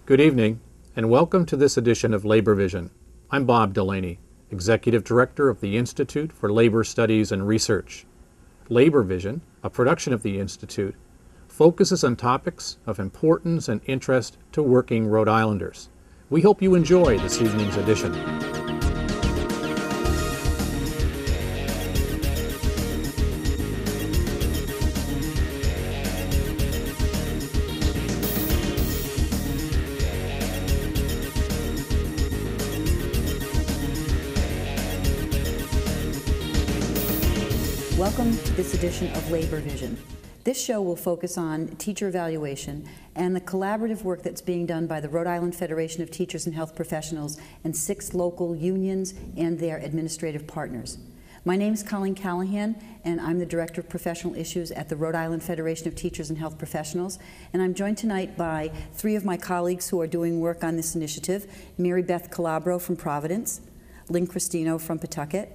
Good evening, and welcome to this edition of Labor Vision. I'm Bob Delaney, Executive Director of the Institute for Labor Studies and Research. Labor Vision, a production of the Institute, focuses on topics of importance and interest to working Rhode Islanders. We hope you enjoy this evening's edition. Welcome to this edition of Labor Vision. This show will focus on teacher evaluation and the collaborative work that's being done by the Rhode Island Federation of Teachers and Health Professionals and 6 local unions and their administrative partners. My name is Colleen Callahan, and I'm the Director of Professional Issues at the Rhode Island Federation of Teachers and Health Professionals, and I'm joined tonight by 3 of my colleagues who are doing work on this initiative: Mary Beth Calabro from Providence, Lynn Cristino from Pawtucket,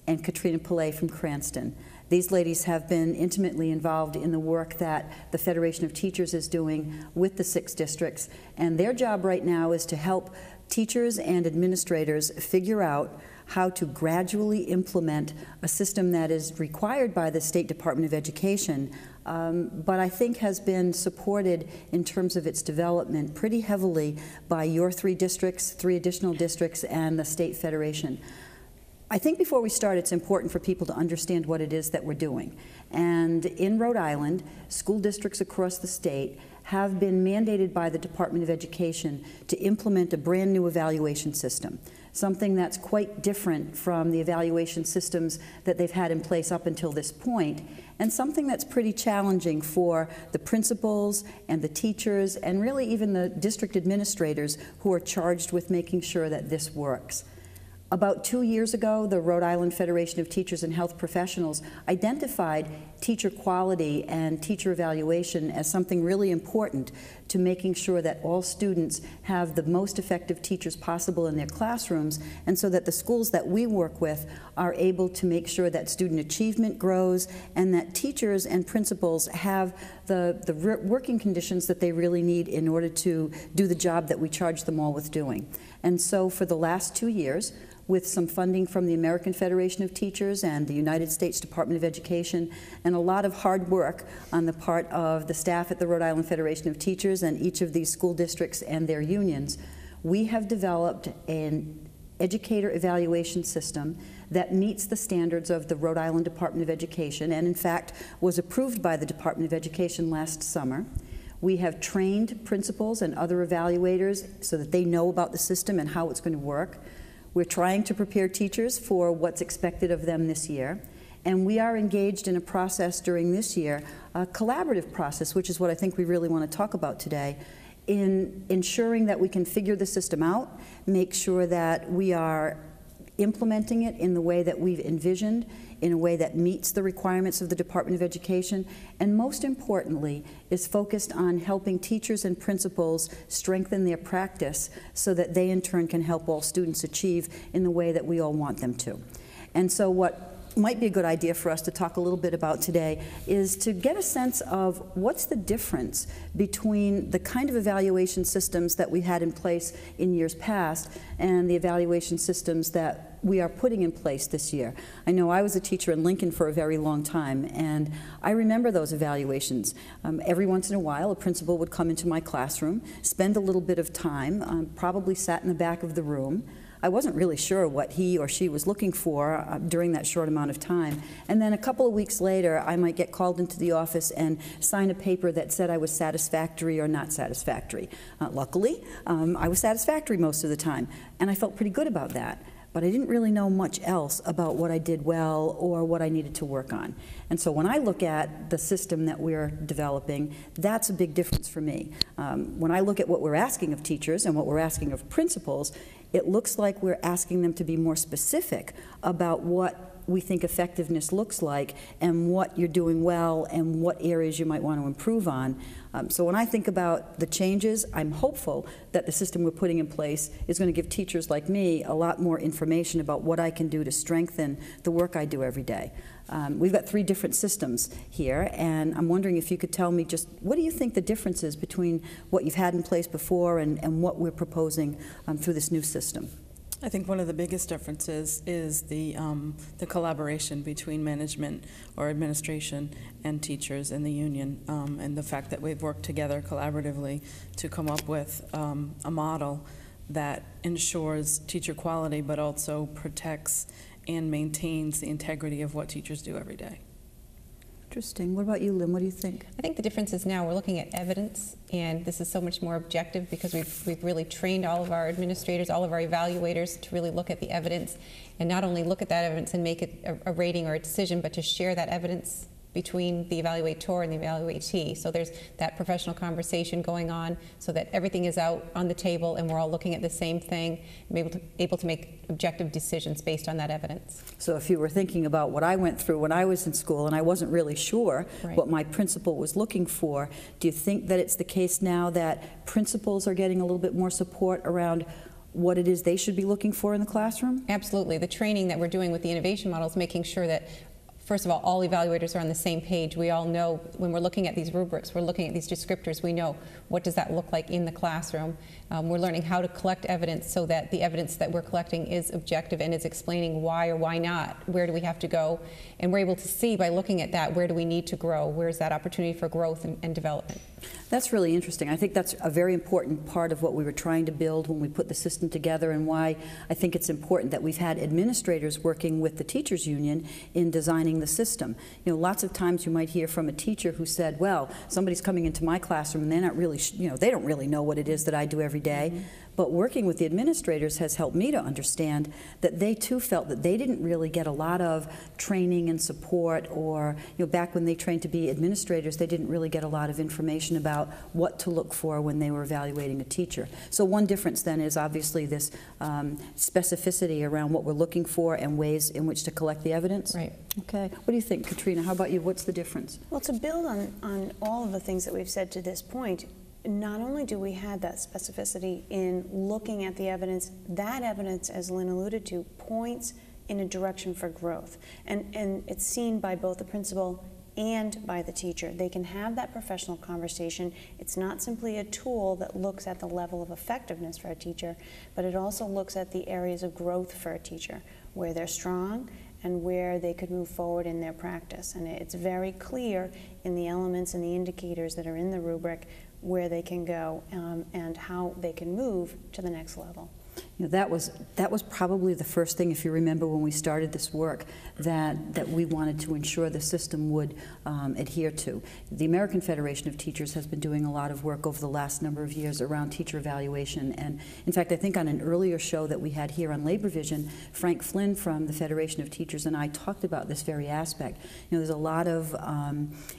and Katrina Pillay from Cranston. These ladies have been intimately involved in the work that the Federation of Teachers is doing with the 6 districts, and their job right now is to help teachers and administrators figure out how to gradually implement a system that is required by the State Department of Education, but I think has been supported in terms of its development pretty heavily by your 3 districts, 3 additional districts, and the State Federation. I think before we start, it's important for people to understand what it is that we're doing. And in Rhode Island, school districts across the state have been mandated by the Department of Education to implement a brand new evaluation system, something that's quite different from the evaluation systems that they've had in place up until this point, and something that's pretty challenging for the principals and the teachers and really even the district administrators who are charged with making sure that this works. About 2 years ago, the Rhode Island Federation of Teachers and Health Professionals identified teacher quality and teacher evaluation as something really important to making sure that all students have the most effective teachers possible in their classrooms, and so that the schools that we work with are able to make sure that student achievement grows and that teachers and principals have the working conditions that they really need in order to do the job that we charge them all with doing. And so for the last 2 years, with some funding from the American Federation of Teachers and the United States Department of Education, and a lot of hard work on the part of the staff at the Rhode Island Federation of Teachers and each of these school districts and their unions, we have developed an educator evaluation system that meets the standards of the Rhode Island Department of Education, and in fact was approved by the Department of Education last summer. We have trained principals and other evaluators so that they know about the system and how it's going to work. We're trying to prepare teachers for what's expected of them this year, and we are engaged in a process during this year, a collaborative process, which is what I think we really want to talk about today, in ensuring that we can figure the system out, make sure that we are implementing it in the way that we've envisioned, in a way that meets the requirements of the Department of Education, and most importantly is focused on helping teachers and principals strengthen their practice so that they in turn can help all students achieve in the way that we all want them to. And so what might be a good idea for us to talk a little bit about today is to get a sense of what's the difference between the kind of evaluation systems that we had in place in years past and the evaluation systems that we are putting in place this year. I know I was a teacher in Lincoln for a very long time, and I remember those evaluations. Every once in a while, a principal would come into my classroom, spend a little bit of time, probably sat in the back of the room. I wasn't really sure what he or she was looking for during that short amount of time. And then a couple of weeks later, I might get called into the office and sign a paper that said I was satisfactory or not satisfactory. Luckily, I was satisfactory most of the time, and I felt pretty good about that. But I didn't really know much else about what I did well or what I needed to work on. And so when I look at the system that we're developing, that's a big difference for me. When I look at what we're asking of teachers and what we're asking of principals, it looks like we're asking them to be more specific about what we think effectiveness looks like and what you're doing well and what areas you might want to improve on. So when I think about the changes, I'm hopeful that the system we're putting in place is going to give teachers like me a lot more information about what I can do to strengthen the work I do every day. We've got 3 different systems here, and I'm wondering if you could tell me just what do you think the difference is between what you've had in place before and what we're proposing through this new system? I think one of the biggest differences is the collaboration between management or administration and teachers in the union, and the fact that we've worked together collaboratively to come up with a model that ensures teacher quality but also protects and maintains the integrity of what teachers do every day. Interesting. What about you, Lynn? What do you think? I think the difference is now we're looking at evidence, and this is so much more objective because we've really trained all of our administrators, all of our evaluators to really look at the evidence, and not only look at that evidence and make it a rating or a decision, but to share that evidence between the evaluator and the evaluatee. So there's that professional conversation going on so that everything is out on the table and we're all looking at the same thing and able to make objective decisions based on that evidence. So if you were thinking about what I went through when I was in school and I wasn't really sure what my principal was looking for, do you think that it's the case now that principals are getting a little bit more support around what it is they should be looking for in the classroom? Absolutely. The training that we're doing with the innovation model is making sure that, first of all evaluators are on the same page. We all know when we're looking at these rubrics, we're looking at these descriptors, we know what does that look like in the classroom. We're learning how to collect evidence so that the evidence that we're collecting is objective and is explaining why or why not, where do we have to go, and we're able to see by looking at that where do we need to grow, where's that opportunity for growth and development. That's really interesting. I think that's a very important part of what we were trying to build when we put the system together, and why I think it's important that we've had administrators working with the teachers union in designing the system. You know, lots of times you might hear from a teacher who said, well, somebody's coming into my classroom and they're not really, they don't really know what it is that I do every day. Mm-hmm. But working with the administrators has helped me to understand that they too felt that they didn't really get a lot of training and support, or back when they trained to be administrators, they didn't really get a lot of information about what to look for when they were evaluating a teacher. So one difference then is obviously this specificity around what we're looking for and ways in which to collect the evidence. Right. Okay. What do you think, Katrina? How about you? What's the difference? Well, to build on all of the things that we've said to this point, not only do we have that specificity in looking at the evidence, that evidence, as Lynn alluded to, points in a direction for growth. And it's seen by both the principal and by the teacher. They can have that professional conversation. It's not simply a tool that looks at the level of effectiveness for a teacher, but it also looks at the areas of growth for a teacher, where they're strong and where they could move forward in their practice. And it's very clear in the elements and the indicators that are in the rubric where they can go and how they can move to the next level. That was probably the first thing, if you remember, when we started this work, that we wanted to ensure the system would adhere to. The American Federation of Teachers has been doing a lot of work over the last number of years around teacher evaluation, and in fact I think on an earlier show that we had here on Labor Vision, Frank Flynn from the Federation of Teachers and I talked about this very aspect. There's a lot of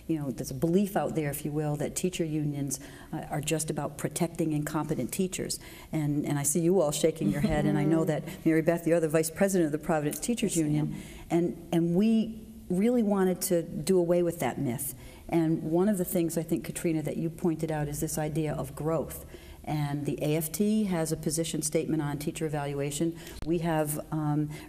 there's a belief out there, if you will, that teacher unions are just about protecting incompetent teachers, and I see you all shaking your head, and I know that Mary Beth, you're the vice president of the Providence Teachers Union, and we really wanted to do away with that myth. And one of the things I think, Katrina, that you pointed out is this idea of growth. And the AFT has a position statement on teacher evaluation. We have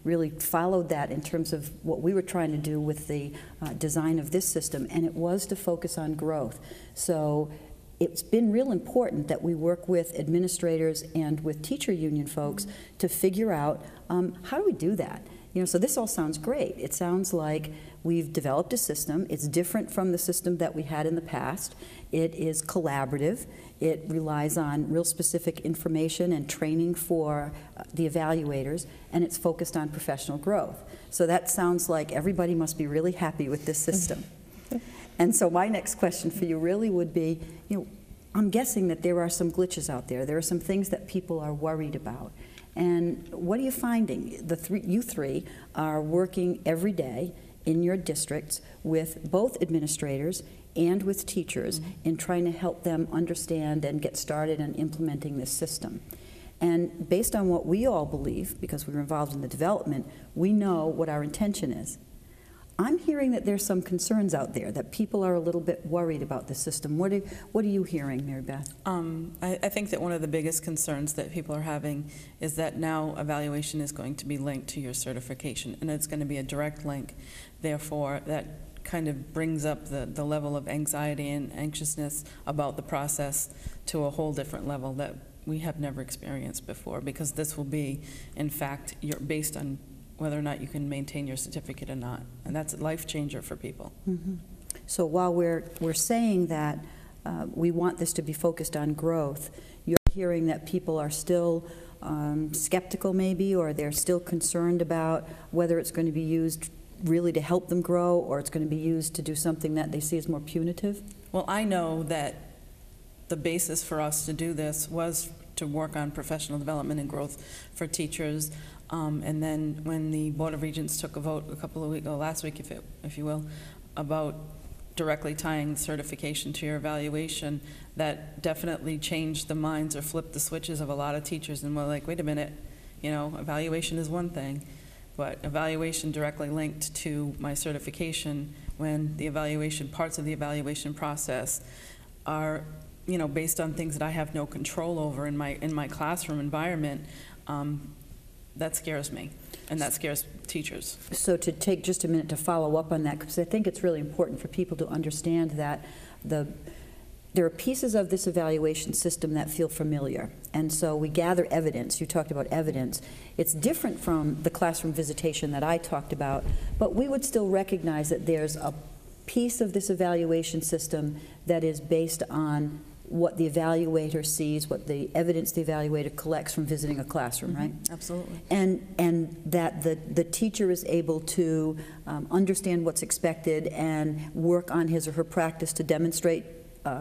really followed that in terms of what we were trying to do with the design of this system, and it was to focus on growth. So it's been real important that we work with administrators and with teacher union folks to figure out how do we do that. So this all sounds great. It sounds like we've developed a system. It's different from the system that we had in the past. It is collaborative. It relies on real specific information and training for the evaluators, and it's focused on professional growth. So that sounds like everybody must be really happy with this system. And so my next question for you really would be, I'm guessing that there are some glitches out there. There are some things that people are worried about. And what are you finding? You three are working every day in your districts with both administrators and with teachers in trying to help them understand and get started on implementing this system. And based on what we all believe, because we were involved in the development, we know what our intention is. I'm hearing that there's some concerns out there, that people are a little bit worried about the system. What are you hearing, Mary Beth? I think that one of the biggest concerns that people are having is that now evaluation is going to be linked to your certification, and it's going to be a direct link. Therefore, that kind of brings up the level of anxiety and anxiousness about the process to a whole different level that we have never experienced before, because this will be, in fact, based on whether or not you can maintain your certificate or not. And that's a life changer for people. Mm-hmm. So while we're saying that we want this to be focused on growth, you're hearing that people are still skeptical maybe, or they're still concerned about whether it's going to be used really to help them grow, or it's going to be used to do something that they see as more punitive? Well, I know that the basis for us to do this was to work on professional development and growth for teachers. And then when the Board of Regents took a vote a couple of weeks ago, last week, if you will, about directly tying certification to your evaluation, that definitely changed the minds or flipped the switches of a lot of teachers. And we're like, wait a minute, you know, evaluation is one thing, but evaluation directly linked to my certification, when the evaluation, parts of the evaluation process are, you know, based on things that I have no control over in my classroom environment, that scares me, and that scares teachers. So to take just a minute to follow up on that, because I think it's really important for people to understand that there are pieces of this evaluation system that feel familiar, and so we gather evidence. You talked about evidence. It's different from the classroom visitation that I talked about, but we would still recognize that there's a piece of this evaluation system that is based on what the evaluator sees, what the evidence the evaluator collects from visiting a classroom, right? Absolutely. And that the teacher is able to understand what's expected and work on his or her practice to demonstrate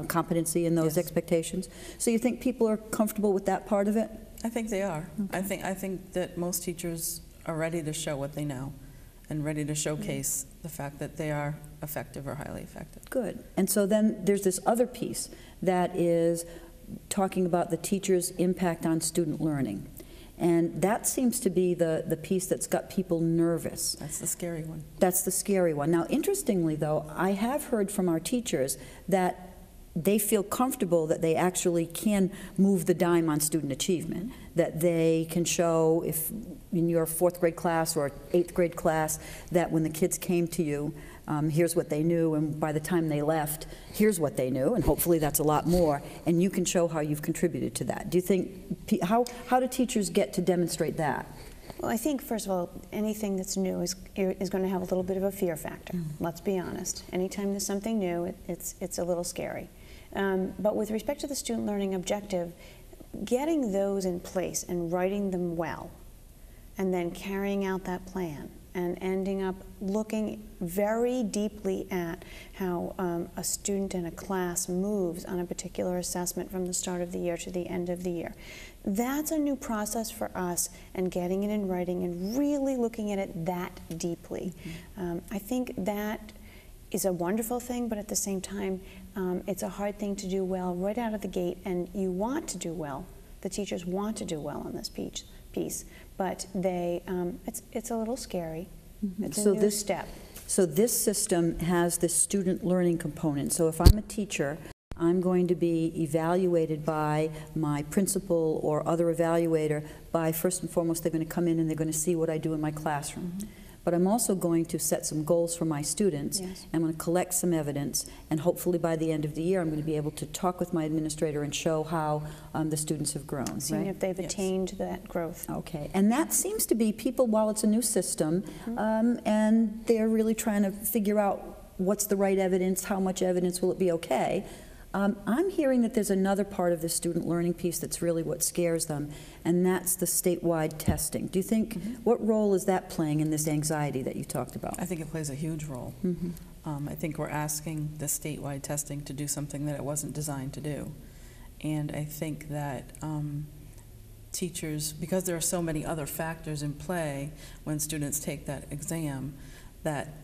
competency in those expectations. So you think people are comfortable with that part of it? I think they are. Okay. I think that most teachers are ready to show what they know and ready to showcase the fact that they are effective or highly effective. Good. And so then there's this other piece that is talking about the teacher's impact on student learning. And that seems to be the piece that's got people nervous. That's the scary one. That's the scary one. Now, interestingly, though, I have heard from our teachers that they feel comfortable that they actually can move the dime on student achievement, that they can show, if in your 4th grade class or 8th grade class, that when the kids came to you, here's what they knew, and by the time they left, here's what they knew, and hopefully that's a lot more, and you can show how you've contributed to that. Do you think, how do teachers get to demonstrate that? Well, I think, first of all, anything that's new is going to have a little bit of a fear factor. Let's be honest. Anytime there's something new, it's a little scary. But with respect to the student learning objective, getting those in place and writing them well, and then carrying out that plan, and ending up looking very deeply at how a student in a class moves on a particular assessment from the start of the year to the end of the year. That's a new process for us, and getting it in writing and really looking at it that deeply. I think that is a wonderful thing, but at the same time, it's a hard thing to do well right out of the gate, and you want to do well. The teachers want to do well on this piece, but they, it's a little scary. It's a new step. So this system has this student learning component. So if I'm a teacher, I'm going to be evaluated by my principal or other evaluator by, first and foremost, they're going to come in and they're going to see what I do in my classroom. But I'm also going to set some goals for my students. Yes. I'm going to collect some evidence, and hopefully by the end of the year I'm going to be able to talk with my administrator and show how the students have grown. Seeing right? if they've attained that growth. Okay, and that seems to be people, while it's a new system, and they're really trying to figure out what's the right evidence, how much evidence will it be okay. I'm hearing that there's another part of the student learning piece that's really what scares them, and that's the statewide testing. Do you think, what role is that playing in this anxiety that you talked about? I think it plays a huge role. I think we're asking the statewide testing to do something that it wasn't designed to do. And I think that teachers, because there are so many other factors in play when students take that exam, that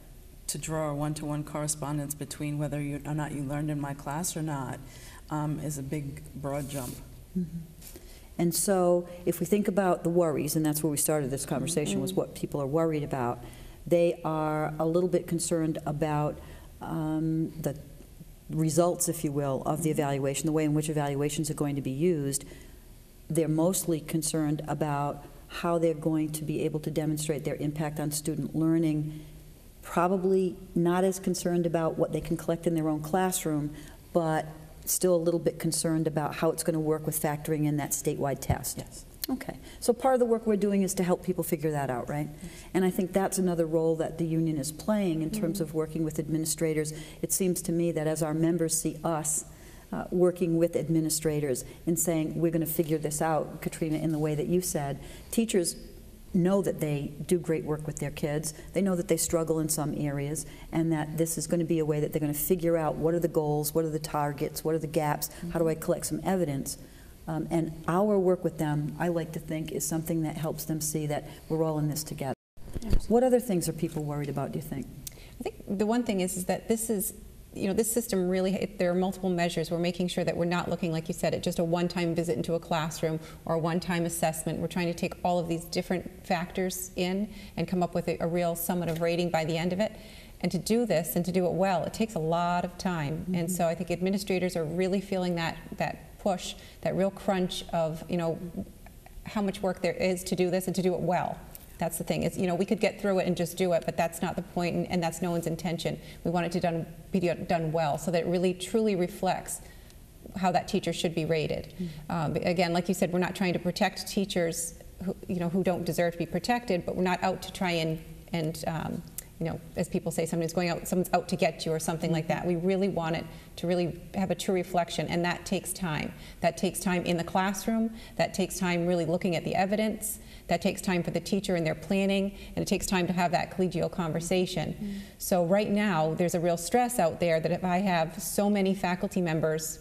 to draw a one-to-one correspondence between whether or not you learned in my class or not is a big, broad jump. And so if we think about the worries, and that's where we started this conversation, was what people are worried about, they are a little bit concerned about the results, if you will, of the evaluation, the way in which evaluations are going to be used. They're mostly concerned about how they're going to be able to demonstrate their impact on student learning, probably not as concerned about what they can collect in their own classroom, but still a little bit concerned about how it's going to work with factoring in that statewide test. Yes. Okay, so part of the work we're doing is to help people figure that out, right? And I think that's another role that the union is playing in terms of working with administrators. It seems to me that as our members see us working with administrators and saying, we're going to figure this out, Katrina, in the way that you said, teachers know that they do great work with their kids. They know that they struggle in some areas, and that this is going to be a way that they're going to figure out what are the goals, what are the targets, what are the gaps, how do I collect some evidence. And our work with them, I like to think, is something that helps them see that we're all in this together. What other things are people worried about, do you think? I think the one thing is that this is, this system really, there are multiple measures. We're making sure that we're not looking, like you said, at just a one-time visit into a classroom or a one-time assessment. We're trying to take all of these different factors in and come up with a real summative rating by the end of it. And to do this and to do it well, it takes a lot of time. And so I think administrators are really feeling that push, that real crunch of, how much work there is to do this and to do it well. That's the thing. Is, we could get through it and just do it, but that's not the point, and that's no one's intention. We want it to be done well, so that it really truly reflects how that teacher should be rated. Again, like you said, we're not trying to protect teachers who don't deserve to be protected, but we're not out to try and as people say, someone's out to get you or something like that. We really want it to really have a true reflection, and that takes time. That takes time in the classroom. That takes time really looking at the evidence. That takes time for the teacher in their planning, and it takes time to have that collegial conversation. So right now, there's a real stress out there that if I have so many faculty members,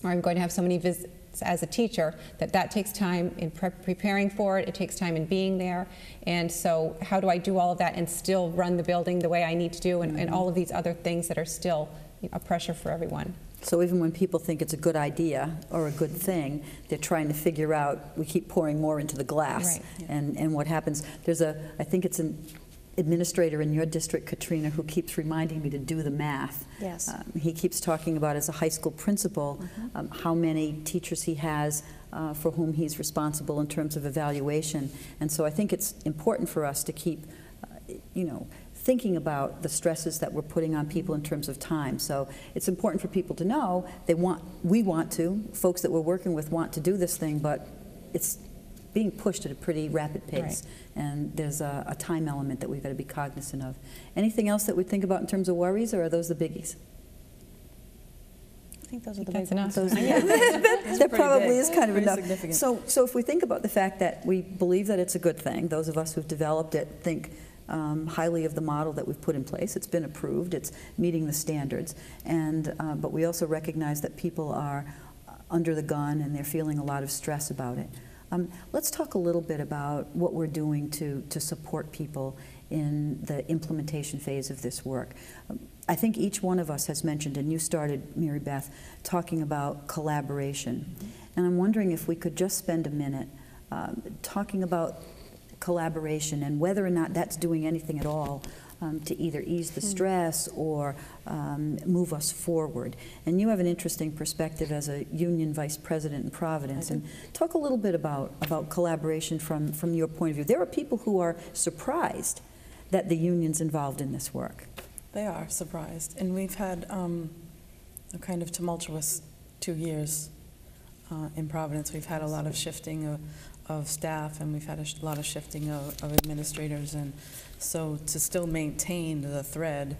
or I'm going to have so many visits as a teacher, that takes time in preparing for it, it takes time in being there, and so how do I do all of that and still run the building the way I need to do, and all of these other things that are still a pressure for everyone. So even when people think it's a good idea or a good thing, they're trying to figure out, we keep pouring more into the glass, Right. Yeah. And what happens, I think it's an administrator in your district, Katrina, who keeps reminding me to do the math. Yes. He keeps talking about, as a high school principal, how many teachers he has for whom he's responsible in terms of evaluation. And so I think it's important for us to keep, thinking about the stresses that we're putting on people in terms of time. So it's important for people to know folks that we're working with want to do this thing, but it's being pushed at a pretty rapid pace. Right. And there's a time element that we've got to be cognizant of. Anything else that we think about in terms of worries, or are those the biggies? I think those are the That's big ones. enough. That probably big, is kind of pretty enough. significant. So if we think about the fact that we believe that it's a good thing, those of us who've developed it think highly of the model that we've put in place. It's been approved. It's meeting the standards. And but we also recognize that people are under the gun and they're feeling a lot of stress about it. Let's talk a little bit about what we're doing to support people in the implementation phase of this work. I think each one of us has mentioned, and you started, Mary Beth, talking about collaboration. And I'm wondering if we could just spend a minute talking about collaboration and whether or not that's doing anything at all to either ease the stress or move us forward. And you have an interesting perspective as a union vice president in Providence. And talk a little bit about collaboration from your point of view. There are people who are surprised that the union's involved in this work. They are surprised. And we've had a kind of tumultuous 2 years in Providence. We've had a lot of shifting of staff, and we've had a lot of shifting of administrators, and so to still maintain the thread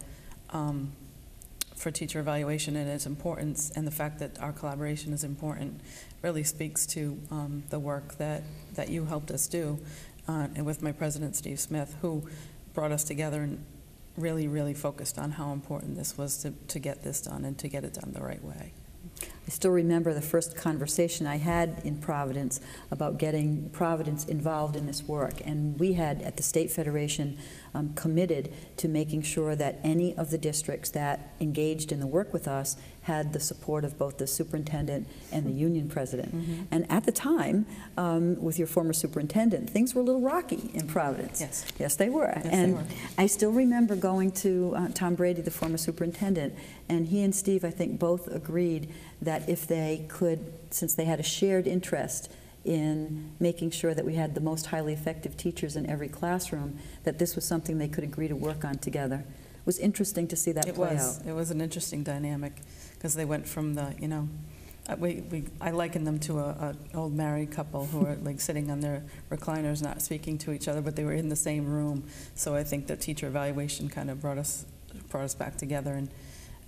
for teacher evaluation and its importance, and the fact that our collaboration is important, really speaks to the work that you helped us do, and with my president, Steve Smith, who brought us together and really, really focused on how important this was to get this done and to get it done the right way. still remember the first conversation I had in Providence about getting Providence involved in this work. And we had, at the State Federation, committed to making sure that any of the districts that engaged in the work with us had the support of both the superintendent and the union president. And at the time, with your former superintendent, things were a little rocky in Providence. Yes. Yes, they were. Yes, and they were. I still remember going to Tom Brady, the former superintendent, and he and Steve, I think, both agreed that if they could, since they had a shared interest in making sure that we had the most highly effective teachers in every classroom, that this was something they could agree to work on together. It was interesting to see that play out. It was an interesting dynamic, because they went from the, you know, I liken them to a old married couple who are like sitting on their recliners, not speaking to each other, but they were in the same room. So I think the teacher evaluation kind of brought us back together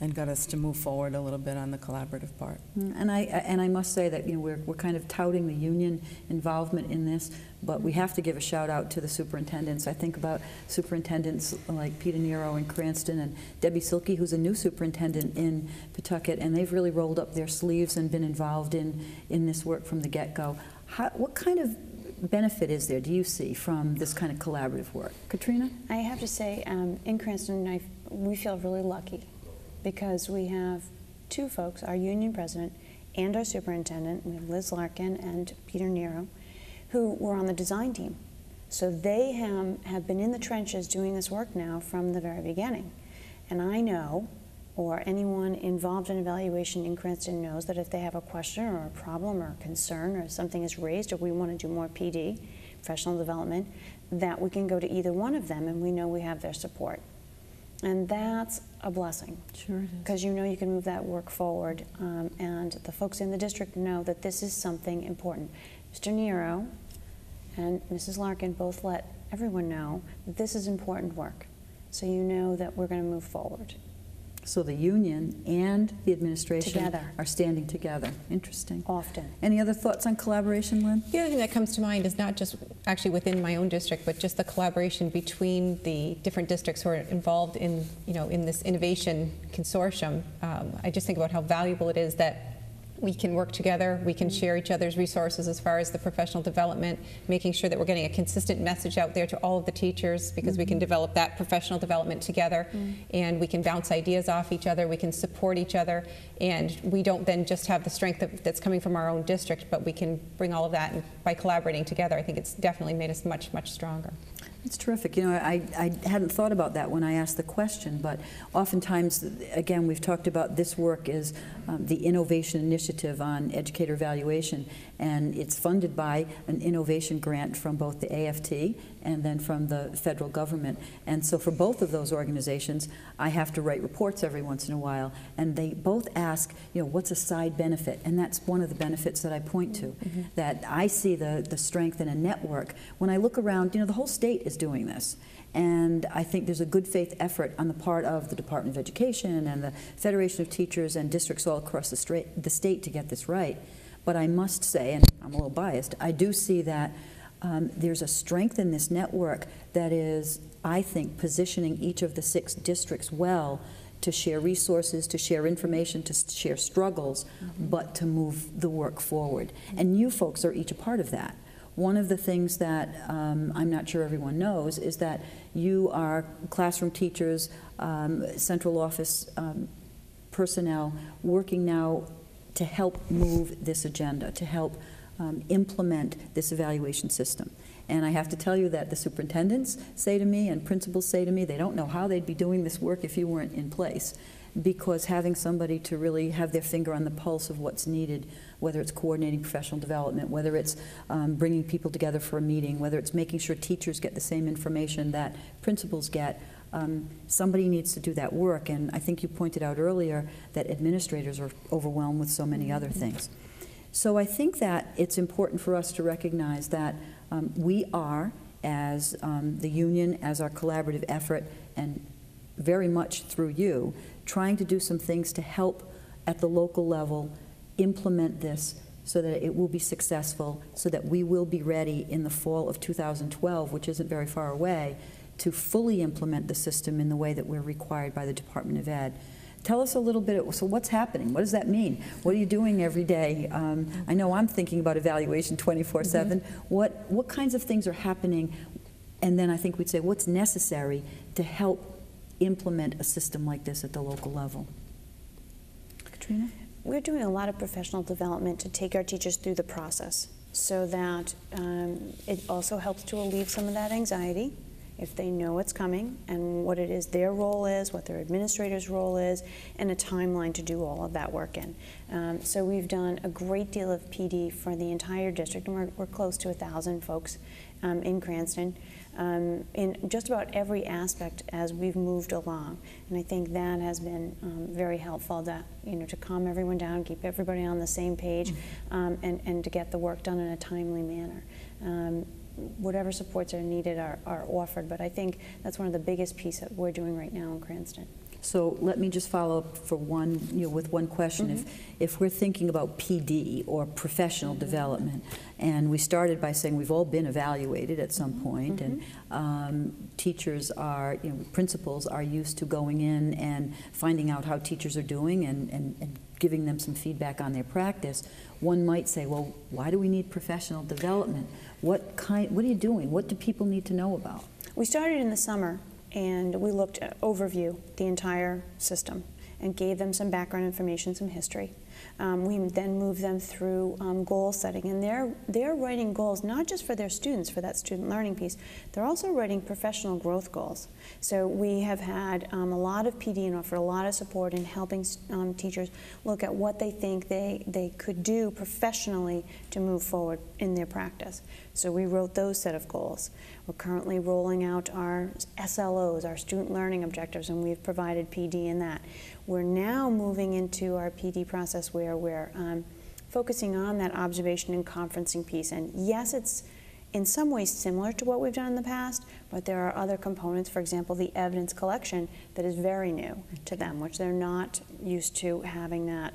and got us to move forward a little bit on the collaborative part. And I must say that, you know, we're kind of touting the union involvement in this, but we have to give a shout out to the superintendents. I think about superintendents like Peter Nero in Cranston and Debbie Silke, who's a new superintendent in Pawtucket, and they've really rolled up their sleeves and been involved in this work from the get-go. What kind of benefit is there, do you see, from this kind of collaborative work? Katrina? I have to say, in Cranston, we feel really lucky, because we have two folks, our union president and our superintendent, we have Liz Larkin and Peter Nero, who were on the design team. So they have been in the trenches doing this work now from the very beginning. And I know, or anyone involved in evaluation in Cranston knows, that if they have a question or a problem or a concern, or something is raised, or we want to do more PD, professional development, that we can go to either one of them and we know we have their support. And that's a blessing. Sure it is. Because you know you can move that work forward, and the folks in the district know that this is something important. Mr. Nero and Mrs. Larkin both let everyone know that this is important work, so you know that we're going to move forward. So the union and the administration Together. are standing together. Interesting. Often. Any other thoughts on collaboration, Lynn? The other thing that comes to mind is not just actually within my own district, but just the collaboration between the different districts who are involved in, you know, in this innovation consortium. I just think about how valuable it is that we can work together, we can share each other's resources as far as the professional development, making sure that we're getting a consistent message out there to all of the teachers, because we can develop that professional development together, and we can bounce ideas off each other, we can support each other, and we don't then just have the strength that's coming from our own district, but we can bring all of that, and by collaborating together, I think it's definitely made us much, much stronger. It's terrific. You know, I hadn't thought about that when I asked the question, but oftentimes, again, we've talked about this work is the Innovation Initiative on Educator Evaluation, and it's funded by an innovation grant from both the AFT and then from the federal government. And so for both of those organizations, I have to write reports every once in a while, and they both ask, you know, what's a side benefit? And that's one of the benefits that I point to, that I see the strength in a network. When I look around, you know, the whole state is doing this. And I think there's a good faith effort on the part of the Department of Education and the Federation of Teachers and districts all across the state to get this right. But I must say, and I'm a little biased, I do see that there's a strength in this network that is, I think, positioning each of the 6 districts well to share resources, to share information, to share struggles, but to move the work forward. And you folks are each a part of that. One of the things that I'm not sure everyone knows is that you are classroom teachers, central office personnel working now to help move this agenda, to help implement this evaluation system. And I have to tell you that the superintendents say to me and principals say to me they don't know how they'd be doing this work if you weren't in place, because having somebody to really have their finger on the pulse of what's needed, whether it's coordinating professional development, whether it's bringing people together for a meeting, whether it's making sure teachers get the same information that principals get, somebody needs to do that work. And I think you pointed out earlier that administrators are overwhelmed with so many other things. So I think that it's important for us to recognize that we are, as the union, as our collaborative effort, and very much through you, trying to do some things to help at the local level implement this so that it will be successful, so that we will be ready in the fall of 2012, which isn't very far away, to fully implement the system in the way that we're required by the Department of Ed. Tell us a little bit, so what's happening? What does that mean? What are you doing every day? I know I'm thinking about evaluation 24/7. What kinds of things are happening? And then I think we'd say, what's necessary to help implement a system like this at the local level? Katrina? We're doing a lot of professional development to take our teachers through the process so that it also helps to alleviate some of that anxiety if they know it's coming and what it is their role is, what their administrator's role is, and a timeline to do all of that work in. So we've done a great deal of PD for the entire district, and we're close to 1,000 folks in Cranston. In just about every aspect as we've moved along, and I think that has been very helpful to to calm everyone down, keep everybody on the same page, and to get the work done in a timely manner. Whatever supports are needed are offered, but I think that's one of the biggest pieces that we're doing right now in Cranston. So let me just follow up for with one question. If we're thinking about PD or professional development, and we started by saying we've all been evaluated at some point, and teachers are, principals are used to going in and finding out how teachers are doing and giving them some feedback on their practice. One might say, well, why do we need professional development? What are you doing? What do people need to know about? We started in the summer, and we looked at overview the entire system and gave them some background information, some history. We then moved them through goal setting, and they're writing goals not just for their students, for that student learning piece, they're also writing professional growth goals. So we have had a lot of PD and offered a lot of support in helping teachers look at what they think they could do professionally to move forward in their practice. So we wrote those set of goals. We're currently rolling out our SLOs, our student learning objectives, and we've provided PD in that. We're now moving into our PD process where we're focusing on that observation and conferencing piece. And yes, it's in some ways similar to what we've done in the past, but there are other components, for example, the evidence collection, that is very new to them, which they're not used to having that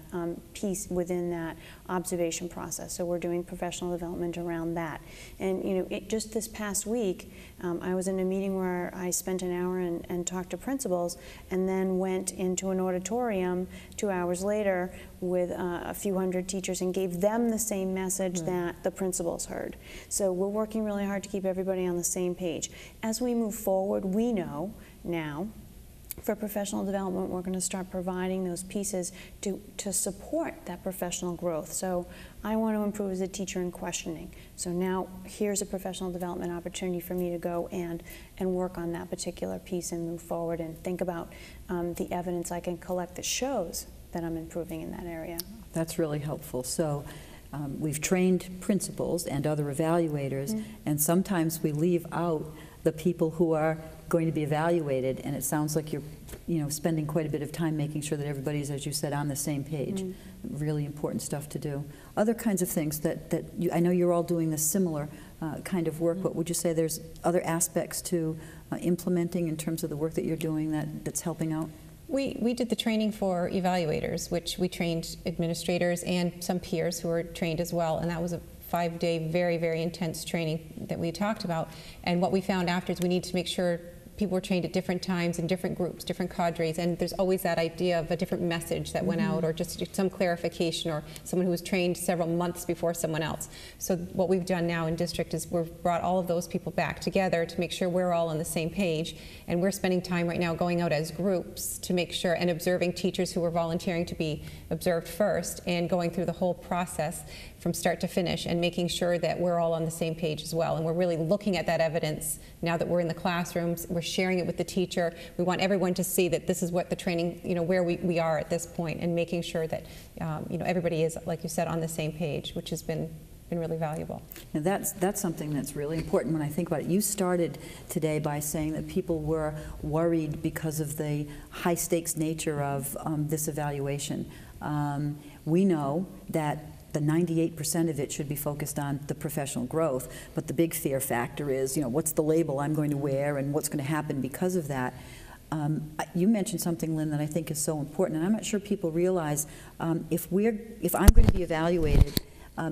piece within that observation process. So we're doing professional development around that. And just this past week, I was in a meeting where I spent an hour and talked to principals, and then went into an auditorium 2 hours later with a few hundred teachers and gave them the same message that the principals heard. So we're working really hard to keep everybody on the same page. As we move forward, we know now for professional development, we're going to start providing those pieces to support that professional growth. So I want to improve as a teacher in questioning. So now here's a professional development opportunity for me to go and work on that particular piece and move forward and think about the evidence I can collect that shows that I'm improving in that area. That's really helpful. So we've trained principals and other evaluators, and sometimes we leave out the people who are going to be evaluated, and it sounds like you're spending quite a bit of time making sure that everybody's, as you said, on the same page. Really important stuff to do. Other kinds of things that I know you're all doing this similar kind of work, but would you say there's other aspects to implementing in terms of the work that you're doing that's helping out? We did the training for evaluators, which we trained administrators and some peers who were trained as well, and that was a 5-day, very, very intense training that we talked about. And what we found after is we need to make sure people were trained at different times in different groups, different cadres, and there's always that idea of a different message that went out, or just some clarification, or someone who was trained several months before someone else. So what we've done now in district is we've brought all of those people back together to make sure we're all on the same page, and we're spending time right now going out as groups to make sure, and observing teachers who were volunteering to be observed first, and going through the whole process from start to finish and making sure that we're all on the same page as well. And we're really looking at that evidence now that we're in the classrooms. We're sharing it with the teacher. We want everyone to see that this is what the training, where we are at this point, and making sure that everybody is, like you said, on the same page, which has been really valuable. Now that's something that's really important when I think about it. You started today by saying that people were worried because of the high stakes nature of this evaluation. We know that the 98% of it should be focused on the professional growth, but the big fear factor is, what's the label I'm going to wear and what's going to happen because of that. You mentioned something, Lynn, that I think is so important, and I'm not sure people realize if I'm going to be evaluated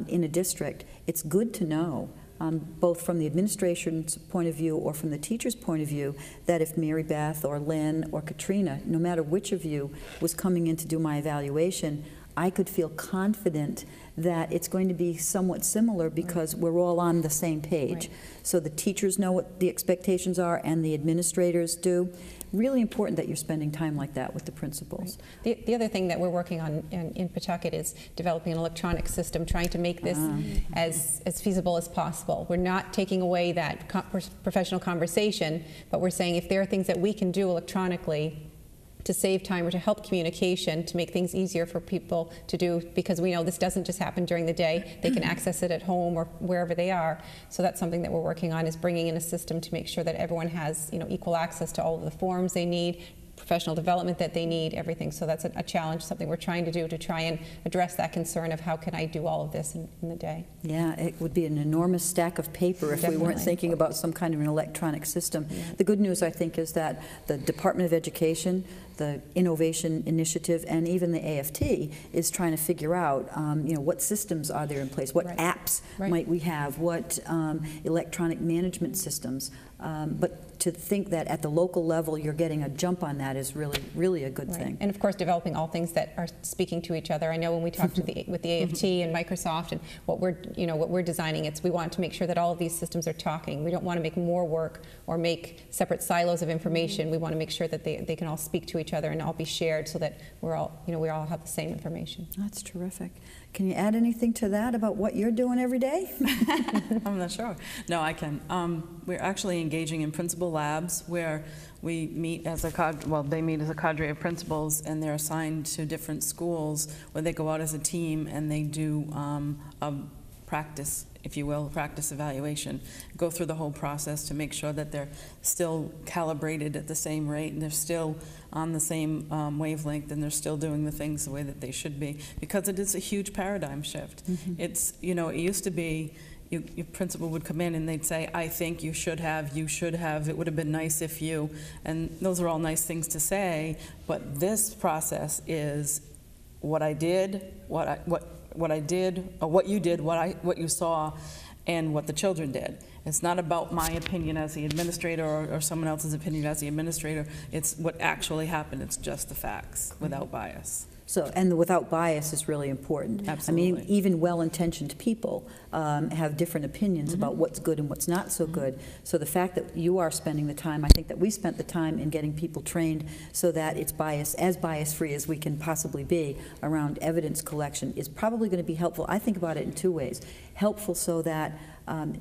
in a district, it's good to know both from the administration's point of view or from the teacher's point of view, that if Mary Beth or Lynn or Katrina, no matter which of you was coming in to do my evaluation, I could feel confident that it's going to be somewhat similar because we're all on the same page. Right. So the teachers know what the expectations are and the administrators do. Really important that you're spending time like that with the principals. Right. The other thing that we're working on in Pawtucket is developing an electronic system, trying to make this as feasible as possible. We're not taking away that professional conversation, but we're saying if there are things that we can do electronically to save time or to help communication, to make things easier for people to do, because we know this doesn't just happen during the day. They can access it at home or wherever they are. So that's something that we're working on, is bringing in a system to make sure that everyone has, equal access to all of the forms they need, professional development that they need, everything. So that's a challenge, something we're trying to do to try and address that concern of how can I do all of this in the day. Yeah, it would be an enormous stack of paper if we weren't thinking about some kind of an electronic system. Yeah. The good news, I think, is that the Department of Education, the Innovation Initiative, and even the AFT is trying to figure out, what systems are there in place, what Right. apps Right. might we have, what electronic management systems. But to think that at the local level you're getting a jump on that is really, really a good Right. thing. And of course, developing all things that are speaking to each other. I know when we talk with the AFT and Microsoft and what we're designing, we want to make sure that all of these systems are talking. We don't want to make more work or make separate silos of information. We want to make sure that they can all speak to each other and all be shared, so that we all have the same information. That's terrific. Can you add anything to that about what you're doing every day? I'm not sure. No, I can. We're actually engaging in principal labs where we meet as they meet as a cadre of principals, and they're assigned to different schools where they go out as a team and they do a practice, if you will, practice evaluation. Go through the whole process to make sure that they're still calibrated at the same rate and they're still on the same wavelength, and they're still doing the things the way that they should be, because it is a huge paradigm shift. It's, it used to be your principal would come in and they'd say, I think you should have, it would have been nice if you, and those are all nice things to say, but this process is what I did, what I did, or what you did, what you saw, and what the children did. It's not about my opinion as the administrator or someone else's opinion as the administrator. It's what actually happened. It's just the facts without bias. So, and the without bias is really important. Absolutely. I mean, even well-intentioned people have different opinions about what's good and what's not so good. So the fact that you are spending the time, I think that we spent the time in getting people trained so that it's as bias-free as we can possibly be around evidence collection is probably going to be helpful. I think about it in two ways. Helpful so that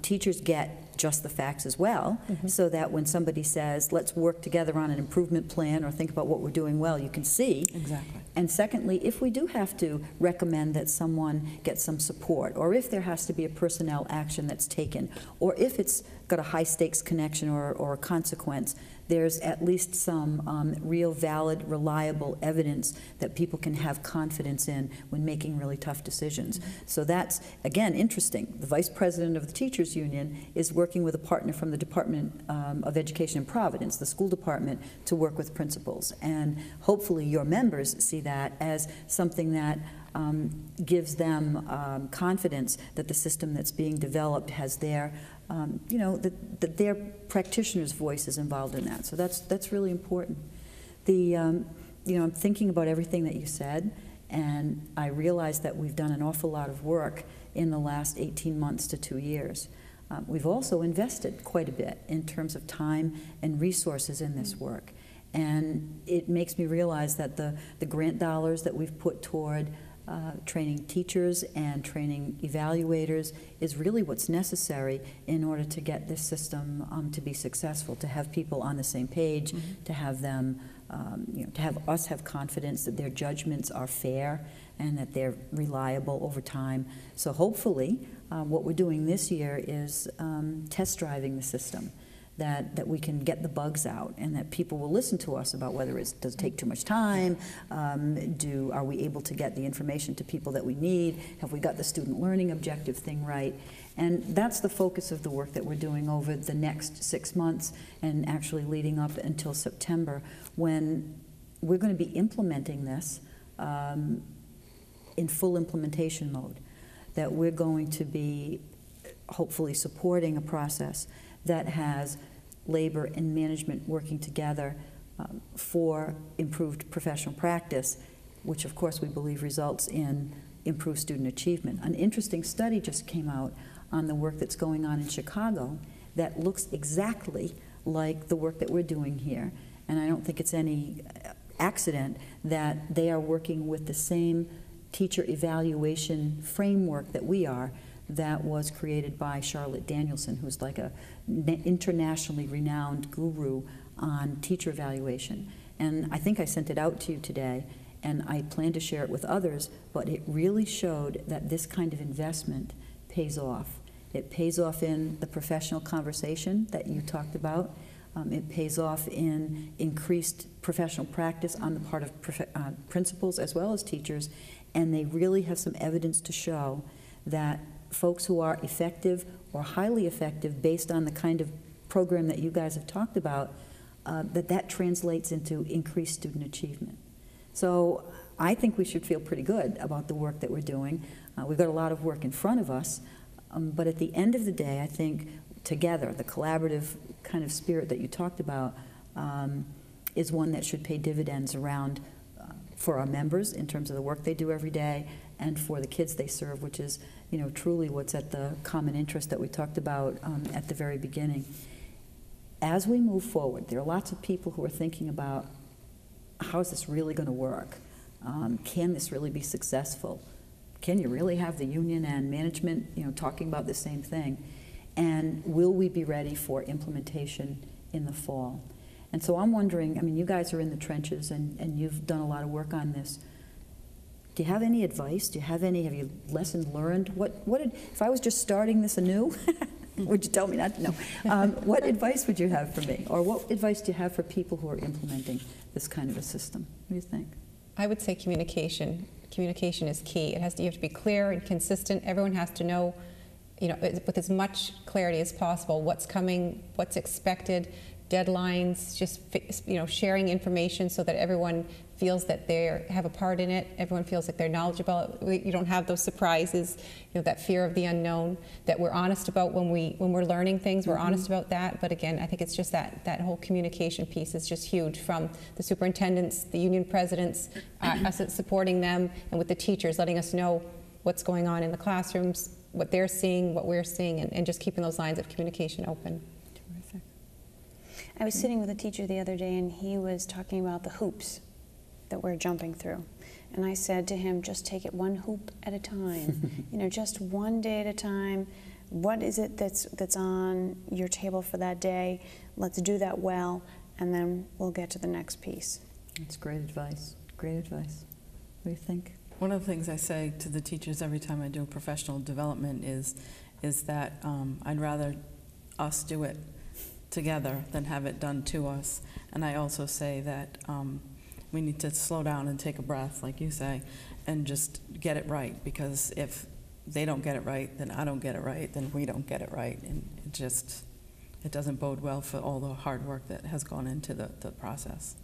teachers get just the facts as well, so that when somebody says, let's work together on an improvement plan or think about what we're doing well, you can see. Exactly. And secondly, if we do have to recommend that someone get some support, or if there has to be a personnel action that's taken, or if it's got a high-stakes connection or a consequence, there's at least some real, valid, reliable evidence that people can have confidence in when making really tough decisions. So that's, again, interesting. The vice president of the Teachers Union is working with a partner from the Department of Education in Providence, the school department, to work with principals. And hopefully your members see that as something that gives them confidence that the system that's being developed has their that their practitioner's voice is involved in that. So that's really important. I'm thinking about everything that you said, and I realize that we've done an awful lot of work in the last 18 months to 2 years. We've also invested quite a bit in terms of time and resources in this work. And it makes me realize that the grant dollars that we've put toward training teachers and training evaluators is really what's necessary in order to get this system to be successful, to have people on the same page, to have them, to have us have confidence that their judgments are fair and that they're reliable over time. So hopefully what we're doing this year is test driving the system, that we can get the bugs out, and that people will listen to us about whether does it take too much time, are we able to get the information to people that we need, have we got the student learning objective thing right. And that's the focus of the work that we're doing over the next 6 months and actually leading up until September, when we're going to be implementing this in full implementation mode, that we're going to be hopefully supporting a process that has labor and management working together for improved professional practice, which of course we believe results in improved student achievement. An interesting study just came out on the work that's going on in Chicago that looks exactly like the work that we're doing here. And I don't think it's any accident that they are working with the same teacher evaluation framework that we are, that was created by Charlotte Danielson, who's like a internationally renowned guru on teacher evaluation. And I think I sent it out to you today, and I plan to share it with others, but it really showed that this kind of investment pays off. It pays off in the professional conversation that you talked about. It pays off in increased professional practice on the part of principals as well as teachers, and they really have some evidence to show that folks who are effective or highly effective based on the kind of program that you guys have talked about, that translates into increased student achievement. So I think we should feel pretty good about the work that we're doing. We've got a lot of work in front of us, but at the end of the day, I think together, the collaborative kind of spirit that you talked about is one that should pay dividends around for our members in terms of the work they do every day, and for the kids they serve, which is, you know, truly what's at the common interest that we talked about at the very beginning. As we move forward, there are lots of people who are thinking about, how is this really going to work? Can this really be successful? Can you really have the union and management, you know, talking about the same thing? And will we be ready for implementation in the fall? And so I'm wondering, I mean, you guys are in the trenches and you've done a lot of work on this. Do you have any advice? Have you lessons learned? If I was just starting this anew, would you tell me not to know? What advice would you have for me? Or what advice do you have for people who are implementing this kind of a system? What do you think? I would say communication. Communication is key. You have to be clear and consistent. Everyone has to know, you know, with as much clarity as possible, what's coming, what's expected, deadlines, just, you know, sharing information so that everyone feels that they have a part in it. Everyone feels like they're knowledgeable. You don't have those surprises, you know, that fear of the unknown. That we're honest about when we're learning things. We're honest about that. But again, I think it's just that whole communication piece is just huge, from the superintendents, the union presidents, us supporting them, and with the teachers, letting us know what's going on in the classrooms, what they're seeing, what we're seeing, and just keeping those lines of communication open. Terrific. I was sitting with a teacher the other day, and he was talking about the hoops that we're jumping through. And I said to him, just take it one hoop at a time. You know, just one day at a time. What is it that's on your table for that day? Let's do that well, and then we'll get to the next piece. That's great advice. Great advice. What do you think? One of the things I say to the teachers every time I do professional development is that I'd rather us do it together than have it done to us. And I also say that we need to slow down and take a breath, like you say, and just get it right, because if they don't get it right, then I don't get it right, then we don't get it right, and it doesn't bode well for all the hard work that has gone into the process.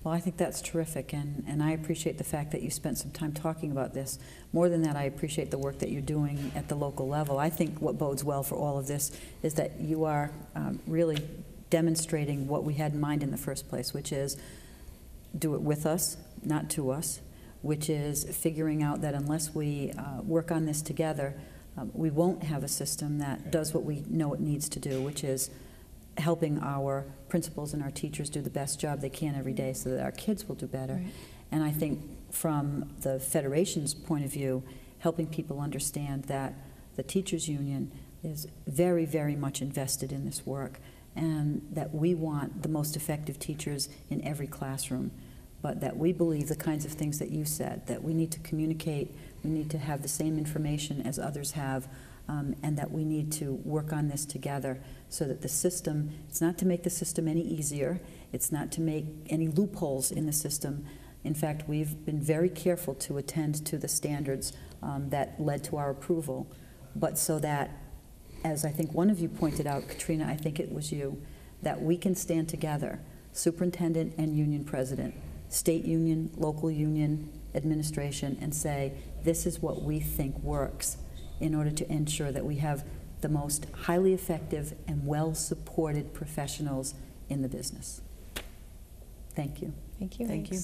Well, I think that's terrific, and I appreciate the fact that you spent some time talking about this. More than that, I appreciate the work that you're doing at the local level. I think what bodes well for all of this is that you are really demonstrating what we had in mind in the first place, which is do it with us, not to us, which is figuring out that unless we work on this together, we won't have a system that does what we know it needs to do, which is helping our principals and our teachers do the best job they can every day so that our kids will do better. Right. And I think from the Federation's point of view, helping people understand that the teachers union is very, very much invested in this work, and that we want the most effective teachers in every classroom, but that we believe the kinds of things that you said, that we need to communicate, we need to have the same information as others have, and that we need to work on this together so that the system, it's not to make the system any easier, it's not to make any loopholes in the system. In fact, we've been very careful to attend to the standards that led to our approval, but so that, as I think one of you pointed out, Katrina, I think it was you, that we can stand together, superintendent and union president, state union, local union, administration, and say, this is what we think works. in order to ensure that we have the most highly effective and well-supported professionals in the business. Thank you. Thank you. Thank you.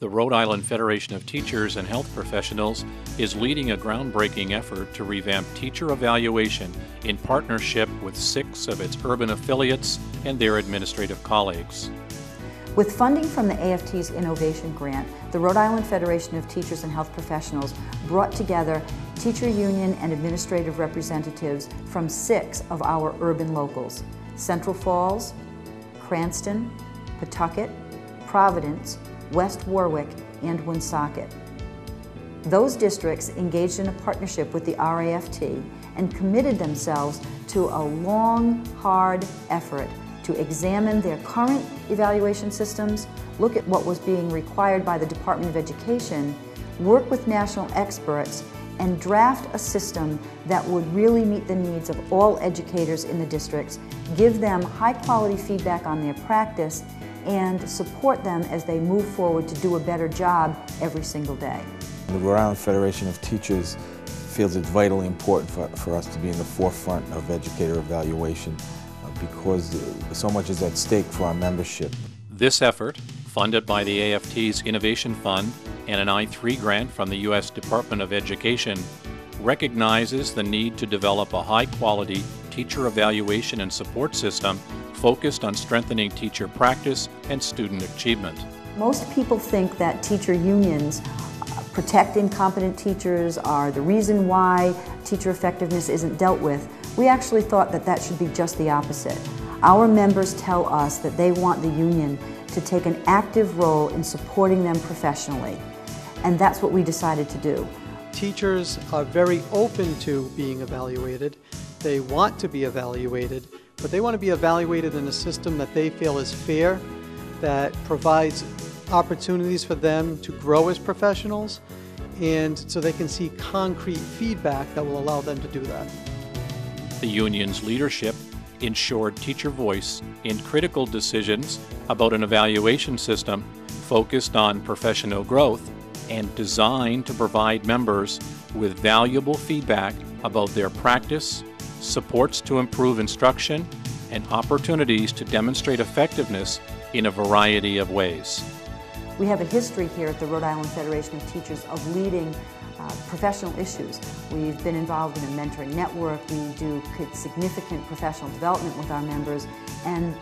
The Rhode Island Federation of Teachers and Health Professionals is leading a groundbreaking effort to revamp teacher evaluation in partnership with 6 of its urban affiliates and their administrative colleagues. With funding from the AFT's Innovation Grant, the Rhode Island Federation of Teachers and Health Professionals brought together teacher union and administrative representatives from 6 of our urban locals: Central Falls, Cranston, Pawtucket, Providence, West Warwick, and Woonsocket. Those districts engaged in a partnership with the RAFT and committed themselves to a long, hard effort to examine their current evaluation systems, look at what was being required by the Department of Education, work with national experts, and draft a system that would really meet the needs of all educators in the districts, give them high-quality feedback on their practice, and support them as they move forward to do a better job every single day. The Rhode Island Federation of Teachers feels it's vitally important for us to be in the forefront of educator evaluation because so much is at stake for our membership. This effort, funded by the AFT's Innovation Fund and an I-3 grant from the U.S. Department of Education, recognizes the need to develop a high-quality teacher evaluation and support system focused on strengthening teacher practice and student achievement. Most people think that teacher unions protect incompetent teachers, are the reason why teacher effectiveness isn't dealt with. We actually thought that that should be just the opposite. Our members tell us that they want the union to take an active role in supporting them professionally, and that's what we decided to do. Teachers are very open to being evaluated. They want to be evaluated, but they want to be evaluated in a system that they feel is fair, that provides opportunities for them to grow as professionals, and so they can see concrete feedback that will allow them to do that. The union's leadership ensured teacher voice in critical decisions about an evaluation system focused on professional growth and designed to provide members with valuable feedback about their practice, supports to improve instruction, and opportunities to demonstrate effectiveness in a variety of ways. We have a history here at the Rhode Island Federation of Teachers of leading professional issues. We've been involved in a mentoring network, we do significant professional development with our members, and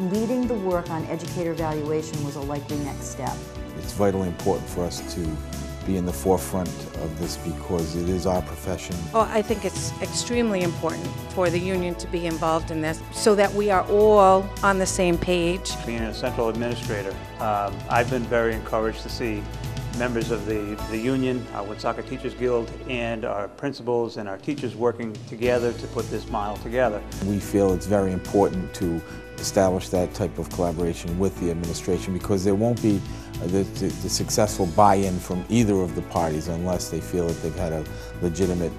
leading the work on educator evaluation was a likely next step. It's vitally important for us to be in the forefront of this because it is our profession. Well, I think it's extremely important for the union to be involved in this so that we are all on the same page. Being a central administrator, I've been very encouraged to see members of the union, our Woonsocket Teachers Guild, and our principals and our teachers working together to put this model together. We feel it's very important to establish that type of collaboration with the administration because there won't be the successful buy-in from either of the parties unless they feel that they've had a legitimate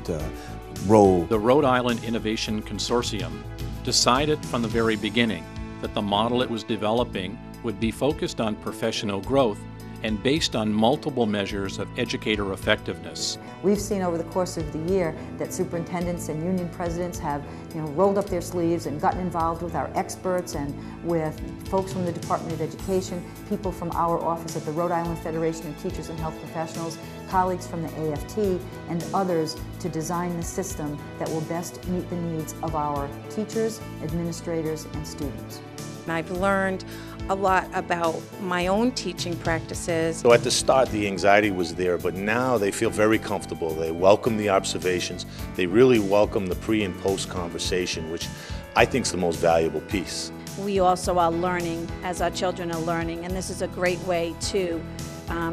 role. The Rhode Island Innovation Consortium decided from the very beginning that the model it was developing would be focused on professional growth and based on multiple measures of educator effectiveness. We've seen over the course of the year that superintendents and union presidents have rolled up their sleeves and gotten involved with our experts and with folks from the Department of Education, people from our office at the Rhode Island Federation of Teachers and Health Professionals, colleagues from the AFT, and others to design the system that will best meet the needs of our teachers, administrators, and students. And I've learned a lot about my own teaching practices. So at the start the anxiety was there, but now they feel very comfortable. They welcome the observations. They really welcome the pre and post conversation, which I think is the most valuable piece. We also are learning as our children are learning, and this is a great way to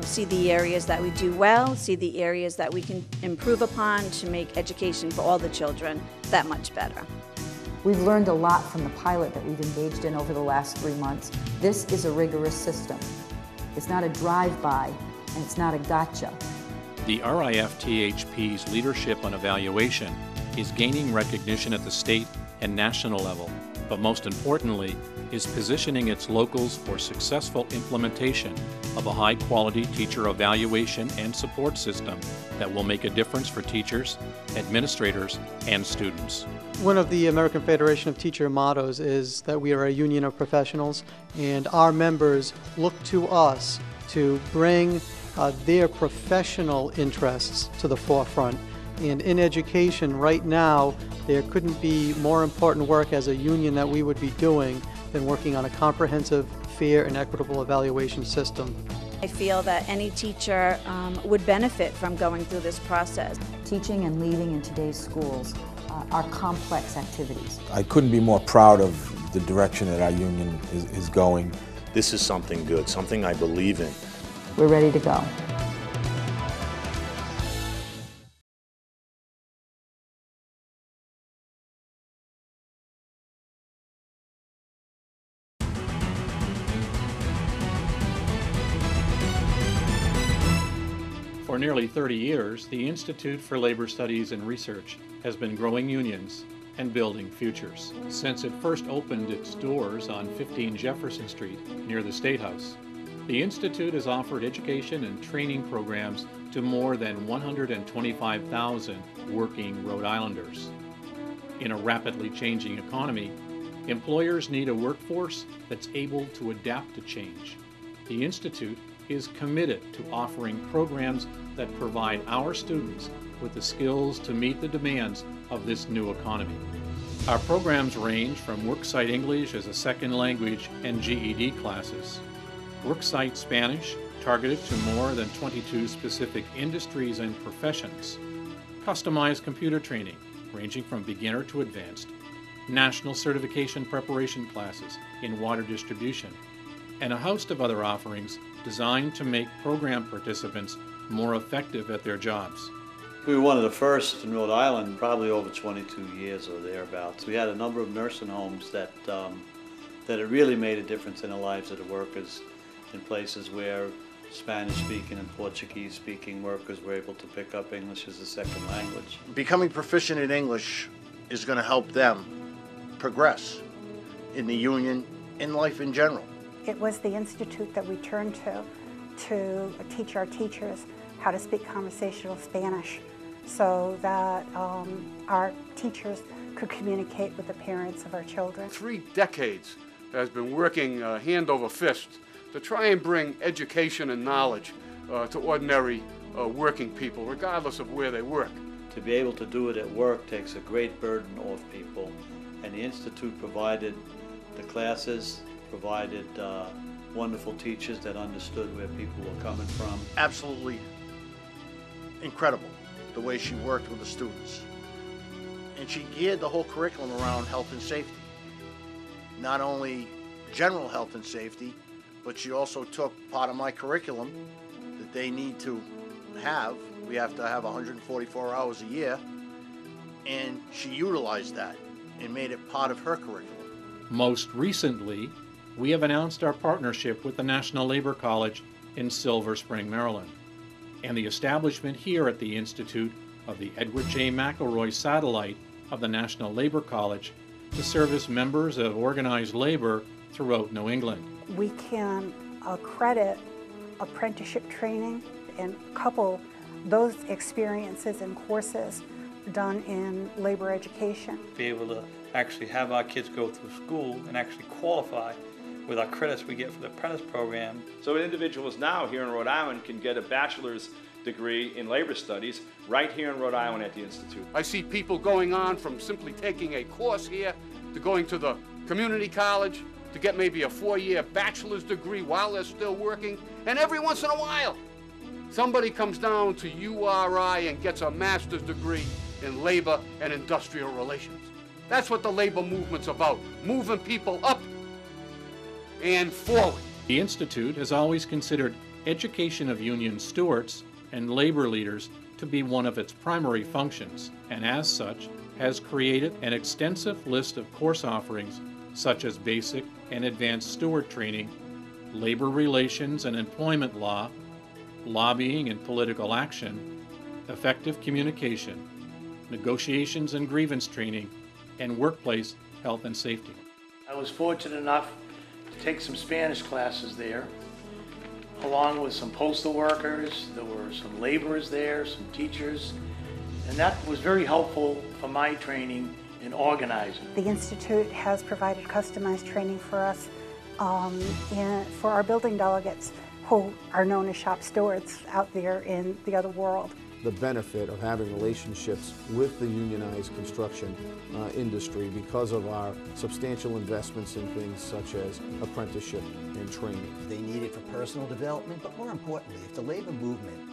see the areas that we do well, see the areas that we can improve upon to make education for all the children that much better. We've learned a lot from the pilot that we've engaged in over the last 3 months. This is a rigorous system. It's not a drive-by, and it's not a gotcha. The RIFTHP's leadership on evaluation is gaining recognition at the state and national level, but most importantly, is positioning its locals for successful implementation of a high-quality teacher evaluation and support system that will make a difference for teachers, administrators, and students. One of the American Federation of Teacher mottos is that we are a union of professionals, and our members look to us to bring their professional interests to the forefront. And in education right now, there couldn't be more important work as a union that we would be doing than working on a comprehensive, fair, and equitable evaluation system. I feel that any teacher would benefit from going through this process. Teaching and leading in today's schools are complex activities. I couldn't be more proud of the direction that our union is going. This is something good, something I believe in. We're ready to go. For nearly 30 years, the Institute for Labor Studies and Research has been growing unions and building futures. Since it first opened its doors on 15 Jefferson Street near the State House, the Institute has offered education and training programs to more than 125,000 working Rhode Islanders. In a rapidly changing economy, employers need a workforce that's able to adapt to change. The Institute is committed to offering programs that provide our students with the skills to meet the demands of this new economy. Our programs range from Worksite English as a second language and GED classes, Worksite Spanish, targeted to more than 22 specific industries and professions, customized computer training, ranging from beginner to advanced, national certification preparation classes in water distribution, and a host of other offerings designed to make program participants more effective at their jobs. We were one of the first in Rhode Island, probably over 22 years or thereabouts. We had a number of nursing homes that it really made a difference in the lives of the workers in places where Spanish-speaking and Portuguese-speaking workers were able to pick up English as a second language. Becoming proficient in English is going to help them progress in the union, in life in general. It was the institute that we turned to teach our teachers how to speak conversational Spanish so that our teachers could communicate with the parents of our children. 3 decades has been working hand over fist to try and bring education and knowledge to ordinary working people, regardless of where they work. To be able to do it at work takes a great burden off people, and the Institute provided the classes, provided wonderful teachers that understood where people were coming from. Absolutely incredible the way she worked with the students. And she geared the whole curriculum around health and safety. Not only general health and safety, but she also took part of my curriculum that they need to have. We have to have 144 hours a year, and she utilized that and made it part of her curriculum. Most recently, we have announced our partnership with the National Labor College in Silver Spring, Maryland, and the establishment here at the Institute of the Edward J. McElroy Satellite of the National Labor College to service members of organized labor throughout New England. We can accredit apprenticeship training and couple those experiences and courses done in labor education. Be able to actually have our kids go through school and actually qualify with our credits we get for the apprentice program. So individuals now here in Rhode Island can get a bachelor's degree in labor studies right here in Rhode Island at the Institute. I see people going on from simply taking a course here to going to the community college to get maybe a 4-year bachelor's degree while they're still working, and every once in a while somebody comes down to URI and gets a master's degree in labor and industrial relations. That's what the labor movement's about, moving people up and forward. The Institute has always considered education of union stewards and labor leaders to be one of its primary functions, and as such has created an extensive list of course offerings such as basic and advanced steward training, labor relations and employment law, lobbying and political action, effective communication, negotiations and grievance training, and workplace health and safety. I was fortunate enough to take some Spanish classes there, along with some postal workers. There were some laborers there, some teachers, and that was very helpful for my training in organizing. The Institute has provided customized training for us for our building delegates who are known as shop stewards out there in the other world. The benefit of having relationships with the unionized construction industry because of our substantial investments in things such as apprenticeship and training. They need it for personal development, but more importantly, if the labor movement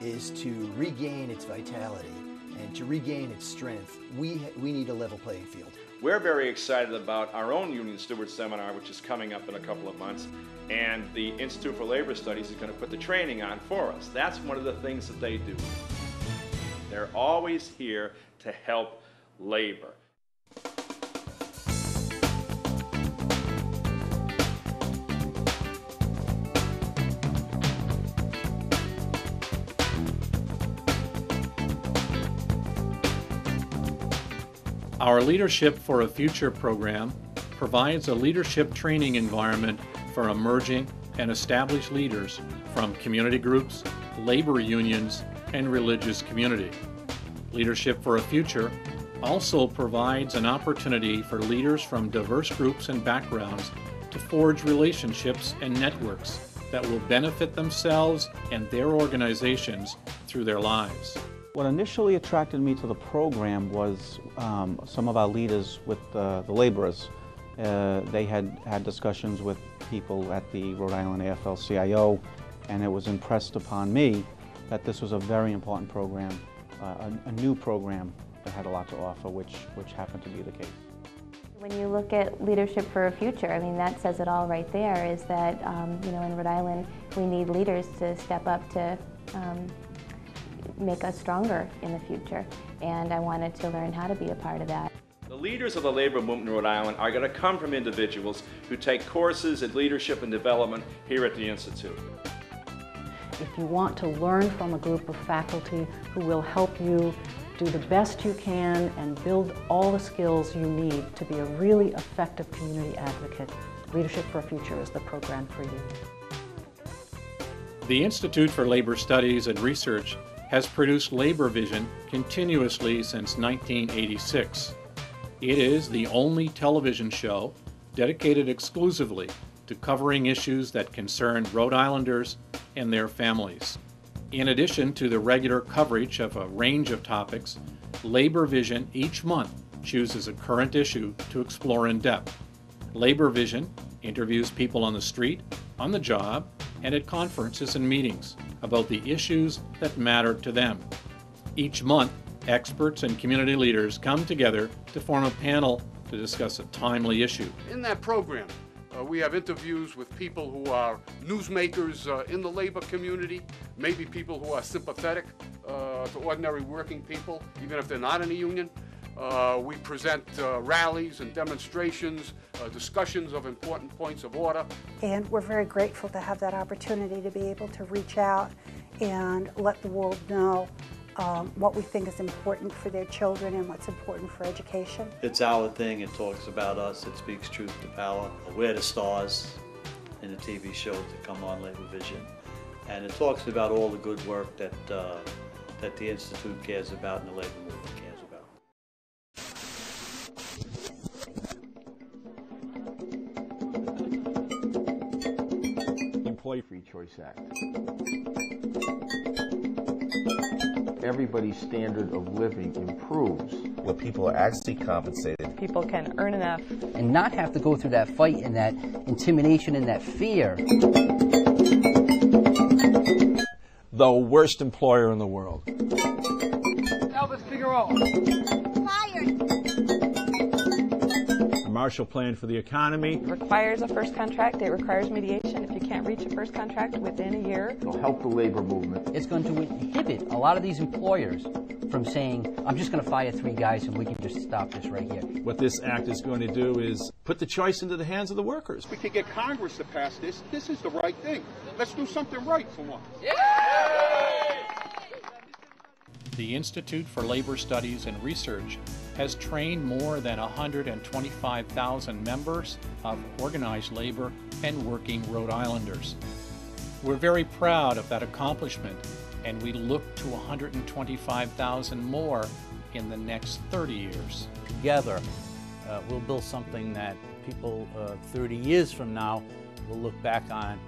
is to regain its vitality and to regain its strength, we need a level playing field. We're very excited about our own Union Steward Seminar, which is coming up in a couple of months, and the Institute for Labor Studies is going to put the training on for us. That's one of the things that they do. They're always here to help labor. Our Leadership for a Future program provides a leadership training environment for emerging and established leaders from community groups, labor unions, and religious community. Leadership for a Future also provides an opportunity for leaders from diverse groups and backgrounds to forge relationships and networks that will benefit themselves and their organizations through their lives. What initially attracted me to the program was some of our leaders with the laborers. They had discussions with people at the Rhode Island AFL-CIO, and it was impressed upon me that this was a very important program, a new program that had a lot to offer, which happened to be the case. When you look at Leadership for a Future, I mean, that says it all right there, is that, you know, in Rhode Island, we need leaders to step up to make us stronger in the future, and I wanted to learn how to be a part of that. The leaders of the labor movement in Rhode Island are going to come from individuals who take courses in leadership and development here at the Institute. If you want to learn from a group of faculty who will help you do the best you can and build all the skills you need to be a really effective community advocate, Leadership for a Future is the program for you. The Institute for Labor Studies and Research has produced Labor Vision continuously since 1986. It is the only television show dedicated exclusively to covering issues that concern Rhode Islanders and their families. In addition to the regular coverage of a range of topics, Labor Vision each month chooses a current issue to explore in depth. Labor Vision interviews people on the street, on the job, and at conferences and meetings about the issues that matter to them. Each month, experts and community leaders come together to form a panel to discuss a timely issue. In that program, we have interviews with people who are newsmakers in the labor community, maybe people who are sympathetic to ordinary working people, even if they're not in a union. We present rallies and demonstrations, discussions of important points of order. And we're very grateful to have that opportunity to be able to reach out and let the world know what we think is important for their children and what's important for education. It's our thing. It talks about us. It speaks truth to power. We're the stars in the TV shows that come on Labor Vision. And it talks about all the good work that the Institute cares about and the labor movement cares about. Employee Free Choice Act. Everybody's standard of living improves. Where people are actually compensated. People can earn enough. And not have to go through that fight and that intimidation and that fear. The worst employer in the world. Elvis Figueroa. A Marshall Plan for the economy. It requires a first contract. It requires mediation. If you can't reach a first contract within a year. It'll help the labor movement. It's going to inhibit a lot of these employers from saying, I'm just going to fire 3 guys and we can just stop this right here. What this act is going to do is put the choice into the hands of the workers. We could get Congress to pass this. This is the right thing. Let's do something right for once. The Institute for Labor Studies and Research has trained more than 125,000 members of organized labor and working Rhode Islanders. We're very proud of that accomplishment, and we look to 125,000 more in the next 30 years. Together, we'll build something that people 30 years from now will look back on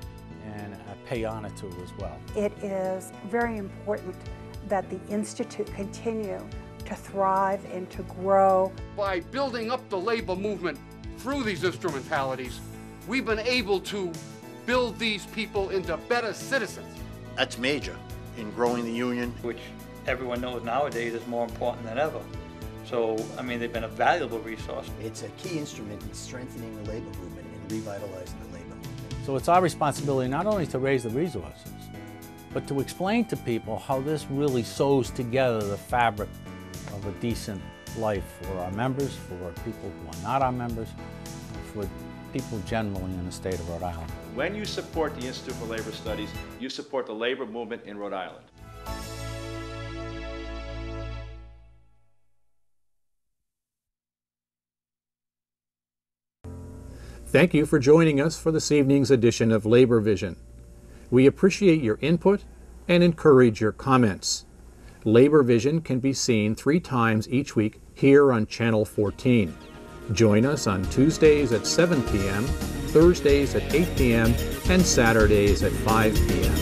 and pay honor to as well. It is very important that the Institute continue to thrive and to grow. By building up the labor movement through these instrumentalities, we've been able to build these people into better citizens. That's major in growing the union. Which everyone knows nowadays is more important than ever. So, I mean, they've been a valuable resource. It's a key instrument in strengthening the labor movement and revitalizing the labor movement. So it's our responsibility not only to raise the resources, but to explain to people how this really sews together the fabric of a decent life for our members, for people who are not our members, for people generally in the state of Rhode Island. When you support the Institute for Labor Studies, you support the labor movement in Rhode Island. Thank you for joining us for this evening's edition of Labor Vision. We appreciate your input and encourage your comments. Labor Vision can be seen 3 times each week here on Channel 14. Join us on Tuesdays at 7 p.m., Thursdays at 8 p.m., and Saturdays at 5 p.m.